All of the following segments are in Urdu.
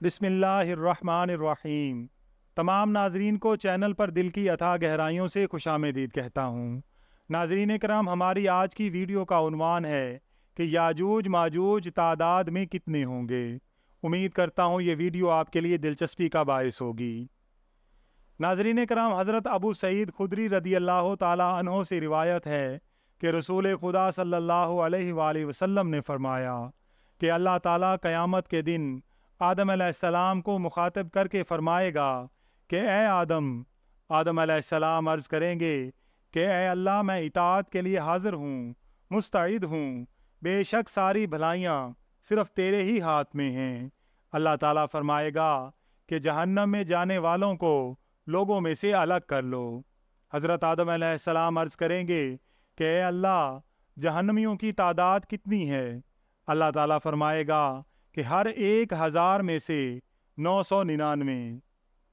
بسم اللہ الرحمن الرحیم۔ تمام ناظرین کو چینل پر دل کی اتھاہ گہرائیوں سے خوش آمدید کہتا ہوں۔ ناظرین کرام، ہماری آج کی ویڈیو کا عنوان ہے کہ یاجوج ماجوج تعداد میں کتنے ہوں گے۔ امید کرتا ہوں یہ ویڈیو آپ کے لیے دلچسپی کا باعث ہوگی۔ ناظرین کرام، حضرت ابو سعید خدری رضی اللہ تعالیٰ عنہ سے روایت ہے کہ رسول خدا صلی اللہ علیہ وآلہ وسلم نے فرمایا کہ اللہ تعالیٰ قیامت کے دن آدم علیہ السلام کو مخاطب کر کے فرمائے گا کہ اے آدم۔ آدم علیہ السلام عرض کریں گے کہ اے اللہ، میں اطاعت کے لیے حاضر ہوں، مستعد ہوں، بے شک ساری بھلائیاں صرف تیرے ہی ہاتھ میں ہیں۔ اللہ تعالیٰ فرمائے گا کہ جہنم میں جانے والوں کو لوگوں میں سے الگ کر لو۔ حضرت آدم علیہ السلام عرض کریں گے کہ اے اللہ، جہنمیوں کی تعداد کتنی ہے؟ اللہ تعالیٰ فرمائے گا کہ ہر 1000 میں سے 999۔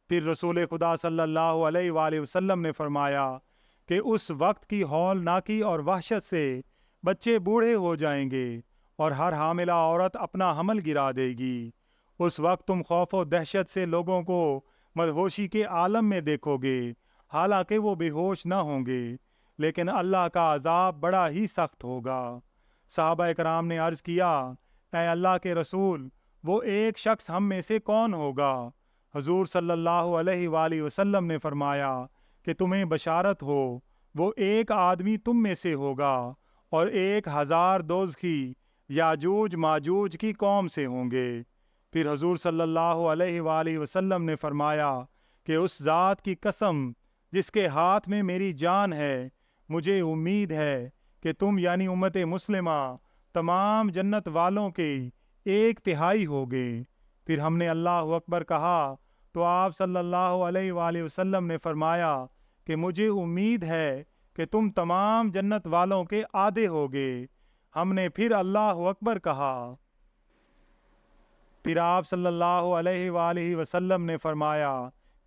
پھر رسول خدا صلی اللہ علیہ وآلہ وسلم نے فرمایا کہ اس وقت کی ہولناکی اور وحشت سے بچے بوڑھے ہو جائیں گے اور ہر حاملہ عورت اپنا حمل گرا دے گی۔ اس وقت تم خوف و دہشت سے لوگوں کو مدہوشی کے عالم میں دیکھو گے، حالانکہ وہ بے ہوش نہ ہوں گے، لیکن اللہ کا عذاب بڑا ہی سخت ہوگا۔ صحابہ کرام نے عرض کیا، اے اللہ کے رسول، وہ ایک شخص ہم میں سے کون ہوگا؟ حضور صلی اللہ علیہ وآلہ وسلم نے فرمایا کہ تمہیں بشارت ہو، وہ ایک آدمی تم میں سے ہوگا اور 1000 دوزخی یاجوج ماجوج کی قوم سے ہوں گے۔ پھر حضور صلی اللہ علیہ وآلہ وسلم نے فرمایا کہ اس ذات کی قسم جس کے ہاتھ میں میری جان ہے، مجھے امید ہے کہ تم یعنی امت مسلمہ تمام جنت والوں کے 1/3 ہوگے۔ پھر ہم نے اللہ اکبر کہا تو آپ صلی اللہ علیہ وآلہ وسلم نے فرمایا کہ مجھے امید ہے کہ تم تمام جنت والوں کے آدھے ہوگے۔ ہم نے پھر اللہ اکبر کہا۔ پھر آپ صلی اللہ علیہ وآلہ وسلم نے فرمایا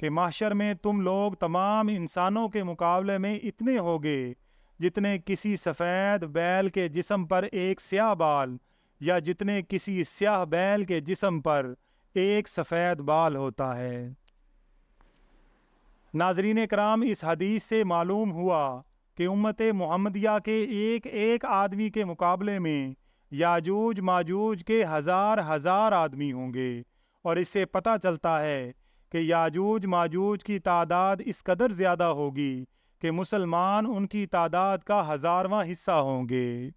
کہ محشر میں تم لوگ تمام انسانوں کے مقابلے میں اتنے ہوگے جتنے کسی سفید بیل کے جسم پر ایک سیاہ بال، یا جتنے کسی سیاہ بیل کے جسم پر ایک سفید بال ہوتا ہے۔ ناظرین کرام، اس حدیث سے معلوم ہوا کہ امت محمدیہ کے ایک ایک آدمی کے مقابلے میں یاجوج ماجوج کے 1000 آدمی ہوں گے، اور اس سے پتہ چلتا ہے کہ یاجوج ماجوج کی تعداد اس قدر زیادہ ہوگی کہ مسلمان ان کی تعداد کا 1000واں حصہ ہوں گے۔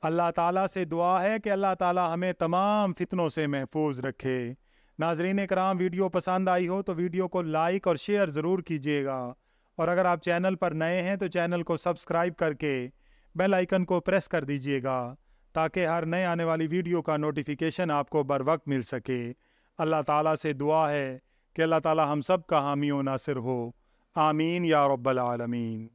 اللہ تعالیٰ سے دعا ہے کہ اللہ تعالیٰ ہمیں تمام فتنوں سے محفوظ رکھے۔ ناظرین کرام، ویڈیو پسند آئی ہو تو ویڈیو کو لائک اور شیئر ضرور کیجیے گا، اور اگر آپ چینل پر نئے ہیں تو چینل کو سبسکرائب کر کے بیل آئیکن کو پریس کر دیجیے گا تاکہ ہر نئے آنے والی ویڈیو کا نوٹیفیکیشن آپ کو بر وقت مل سکے۔ اللہ تعالیٰ سے دعا ہے کہ اللہ تعالیٰ ہم سب کا حامی و ناصر ہو۔ آمین یا رب العالمین۔